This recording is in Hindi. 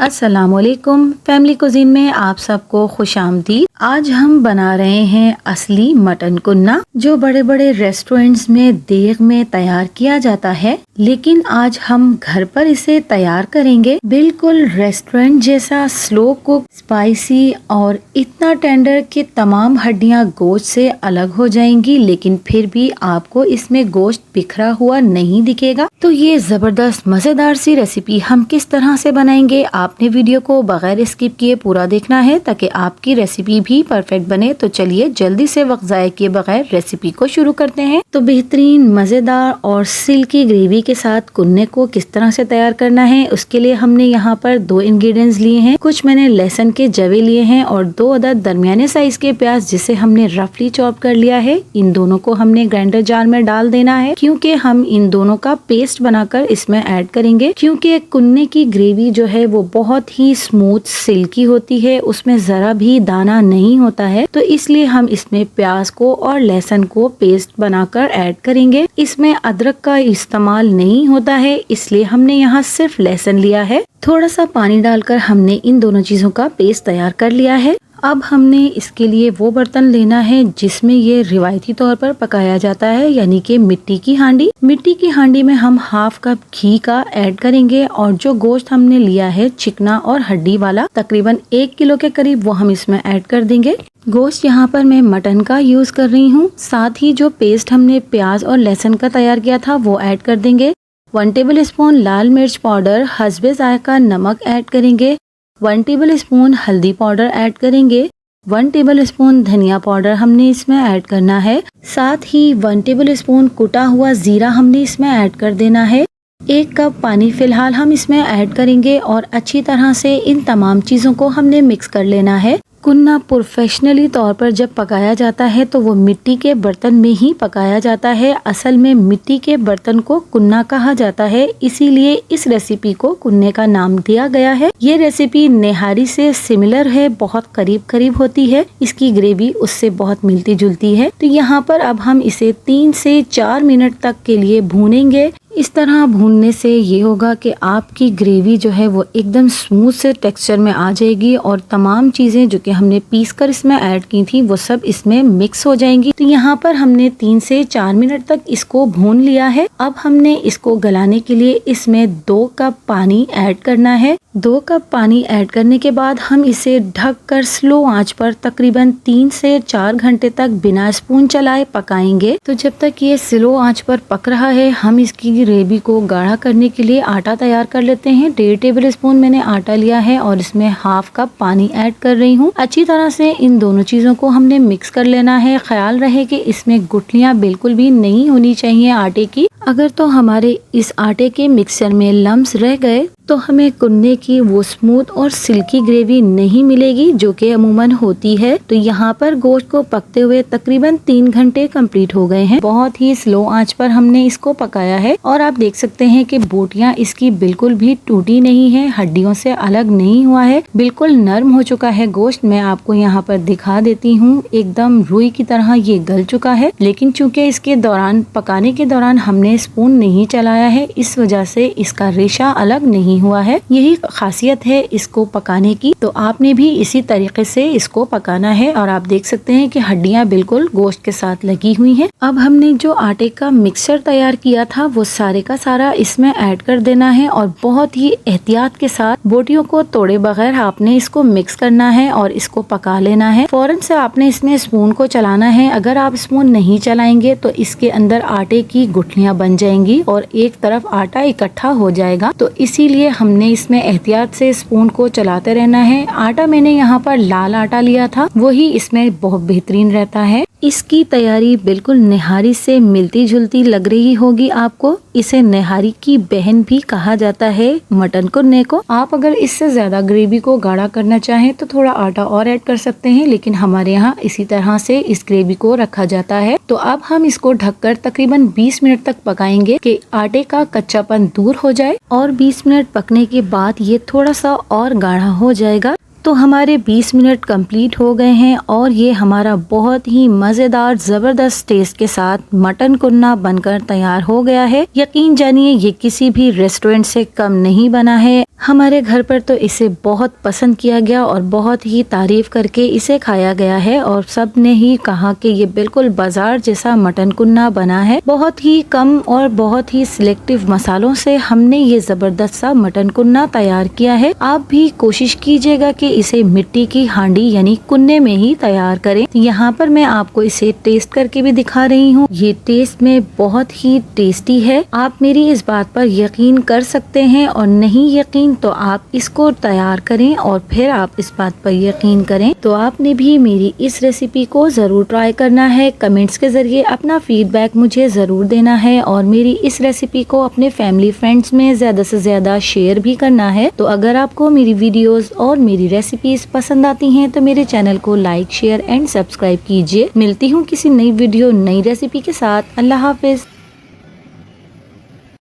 अस्सलामुअलैकुम। फैमिली कुजीन में आप सबको खुशामदीद। आज हम बना रहे हैं असली मटन कुन्ना, जो बड़े बड़े रेस्टोरेंट्स में देग में तैयार किया जाता है, लेकिन आज हम घर पर इसे तैयार करेंगे। बिल्कुल रेस्टोरेंट जैसा स्लो कुक, स्पाइसी और इतना टेंडर कि तमाम हड्डियां गोश्त से अलग हो जाएंगी, लेकिन फिर भी आपको इसमें गोश्त बिखरा हुआ नहीं दिखेगा। तो ये जबरदस्त मजेदार सी रेसिपी हम किस तरह से बनाएंगे, आपने वीडियो को बगैर स्किप किए पूरा देखना है ताकि आपकी रेसिपी भी परफेक्ट बने। तो चलिए जल्दी से वक्त ज़ाया किए बगैर रेसिपी को शुरू करते हैं। तो बेहतरीन मजेदार और सिल्की ग्रेवी के साथ कुन्ने को किस तरह से तैयार करना है, उसके लिए हमने यहाँ पर 2 इंग्रेडिएंट्स लिए हैं। कुछ मैंने लहसुन के जवे लिए हैं और 2 अदद दरमियाने साइज के प्याज, जिसे हमने रफली चॉप कर लिया है। इन दोनों को हमने ग्राइंडर जार में डाल देना है, क्योंकि हम इन दोनों का पेस्ट बनाकर इसमें ऐड करेंगे। क्योंकि कुन्ने की ग्रेवी जो है वो बहुत ही स्मूथ सिल्की होती है, उसमें जरा भी दाना नहीं होता है, तो इसलिए हम इसमें प्याज को और लहसुन को पेस्ट बनाकर ऐड करेंगे। इसमें अदरक का इस्तेमाल नहीं होता है, इसलिए हमने यहाँ सिर्फ लहसुन लिया है। थोड़ा सा पानी डालकर हमने इन दोनों चीजों का पेस्ट तैयार कर लिया है। अब हमने इसके लिए वो बर्तन लेना है जिसमें ये रिवायती तौर पर पकाया जाता है, यानी कि मिट्टी की हांडी। मिट्टी की हांडी में हम हाफ कप घी का ऐड करेंगे और जो गोश्त हमने लिया है चिकना और हड्डी वाला, तकरीबन 1 किलो के करीब, वो हम इसमें ऐड कर देंगे। गोश्त यहाँ पर मैं मटन का यूज कर रही हूँ। साथ ही जो पेस्ट हमने प्याज और लहसुन का तैयार किया था वो ऐड कर देंगे। 1 टेबल स्पून लाल मिर्च पाउडर, हस्बे जायका नमक ऐड करेंगे। 1 टेबल स्पून हल्दी पाउडर ऐड करेंगे। 1 टेबल स्पून धनिया पाउडर हमने इसमें ऐड करना है। साथ ही 1 टेबल स्पून कुटा हुआ जीरा हमने इसमें ऐड कर देना है। 1 कप पानी फिलहाल हम इसमें ऐड करेंगे और अच्छी तरह से इन तमाम चीजों को हमने मिक्स कर लेना है। कुन्ना प्रोफेशनली तौर पर जब पकाया जाता है तो वो मिट्टी के बर्तन में ही पकाया जाता है। असल में मिट्टी के बर्तन को कुन्ना कहा जाता है, इसीलिए इस रेसिपी को कुन्ने का नाम दिया गया है। ये रेसिपी निहारी से सिमिलर है, बहुत करीब करीब होती है, इसकी ग्रेवी उससे बहुत मिलती जुलती है। तो यहाँ पर अब हम इसे 3 से 4 मिनट तक के लिए भूनेंगे। इस तरह भूनने से ये होगा कि आपकी ग्रेवी जो है वो एकदम स्मूथ से टेक्सचर में आ जाएगी और तमाम चीज़ें जो कि हमने पीस कर इसमें ऐड की थी वो सब इसमें मिक्स हो जाएंगी। तो यहाँ पर हमने 3 से 4 मिनट तक इसको भून लिया है। अब हमने इसको गलाने के लिए इसमें 2 कप पानी ऐड करना है। 2 कप पानी ऐड करने के बाद हम इसे ढककर स्लो आंच पर तकरीबन 3 से 4 घंटे तक बिना स्पून चलाए पकाएंगे। तो जब तक ये स्लो आंच पर पक रहा है, हम इसकी ग्रेवी को गाढ़ा करने के लिए आटा तैयार कर लेते हैं। 1.5 टेबल स्पून मैंने आटा लिया है और इसमें हाफ कप पानी ऐड कर रही हूँ। अच्छी तरह से इन दोनों चीजों को हमने मिक्स कर लेना है। ख्याल रहे कि इसमें गुठलियां बिल्कुल भी नहीं होनी चाहिए आटे की। अगर तो हमारे इस आटे के मिक्सचर में लम्स रह गए तो हमें कुन्ने की वो स्मूथ और सिल्की ग्रेवी नहीं मिलेगी जो कि अमूमन होती है। तो यहाँ पर गोश्त को पकते हुए तकरीबन 3 घंटे कंप्लीट हो गए हैं। बहुत ही स्लो आंच पर हमने इसको पकाया है और आप देख सकते हैं कि बोटियां इसकी बिल्कुल भी टूटी नहीं है, हड्डियों से अलग नहीं हुआ है, बिल्कुल नरम हो चुका है गोश्त। मैं आपको यहाँ पर दिखा देती हूँ, एकदम रुई की तरह ये गल चुका है। लेकिन चूंकि इसके दौरान पकाने के दौरान हमने स्पून नहीं चलाया है, इस वजह से इसका रेशा अलग नहीं हुआ है। यही खासियत है इसको पकाने की। तो आपने भी इसी तरीके से इसको पकाना है और आप देख सकते हैं कि हड्डियां बिल्कुल गोश्त के साथ लगी हुई हैं। अब हमने जो आटे का मिक्सचर तैयार किया था वो सारे का सारा इसमें ऐड कर देना है और बहुत ही एहतियात के साथ बोटियों को तोड़े बगैर आपने इसको मिक्स करना है और इसको पका लेना है। फौरन से आपने इसमें स्पून को चलाना है। अगर आप स्पून नहीं चलाएंगे तो इसके अंदर आटे की गुठलियां बन जाएंगी और एक तरफ आटा इकट्ठा हो जाएगा। तो इसीलिए हमने इसमें एहतियात से स्पून को चलाते रहना है। आटा मैंने यहाँ पर लाल आटा लिया था, वही इसमें बहुत बेहतरीन रहता है। इसकी तैयारी बिल्कुल निहारी से मिलती जुलती लग रही होगी आपको। इसे निहारी की बहन भी कहा जाता है मटन कुन्ने को। आप अगर इससे ज्यादा ग्रेवी को गाढ़ा करना चाहें तो थोड़ा आटा और ऐड कर सकते हैं, लेकिन हमारे यहाँ इसी तरह से इस ग्रेवी को रखा जाता है। तो अब हम इसको ढककर तकरीबन 20 मिनट तक पकाएंगे कि आटे का कच्चापन दूर हो जाए और 20 मिनट पकने के बाद ये थोड़ा सा और गाढ़ा हो जाएगा। तो हमारे 20 मिनट कंप्लीट हो गए हैं और ये हमारा बहुत ही मज़ेदार ज़बरदस्त टेस्ट के साथ मटन कुन्ना बनकर तैयार हो गया है। यकीन जानिए ये किसी भी रेस्टोरेंट से कम नहीं बना है। हमारे घर पर तो इसे बहुत पसंद किया गया और बहुत ही तारीफ करके इसे खाया गया है और सब ने ही कहा कि ये बिल्कुल बाजार जैसा मटन कुन्ना बना है। बहुत ही कम और बहुत ही सिलेक्टिव मसालों से हमने ये जबरदस्त सा मटन कुन्ना तैयार किया है। आप भी कोशिश कीजिएगा कि इसे मिट्टी की हांडी यानी कुन्ने में ही तैयार करें। यहाँ पर मैं आपको इसे टेस्ट करके भी दिखा रही हूँ। ये टेस्ट में बहुत ही टेस्टी है। आप मेरी इस बात पर यकीन कर सकते हैं और नहीं यकीन तो आप इसको तैयार करें और फिर आप इस बात पर यकीन करें। तो आपने भी मेरी इस रेसिपी को जरूर ट्राई करना है। कमेंट्स के जरिए अपना फीडबैक मुझे जरूर देना है और मेरी इस रेसिपी को अपने फैमिली फ्रेंड्स में ज्यादा से ज्यादा शेयर भी करना है। तो अगर आपको मेरी वीडियोस और मेरी रेसिपीज पसंद आती हैं तो मेरे चैनल को लाइक शेयर एंड सब्सक्राइब कीजिए। मिलती हूँ किसी नई वीडियो नई रेसिपी के साथ। अल्लाह हाफिज।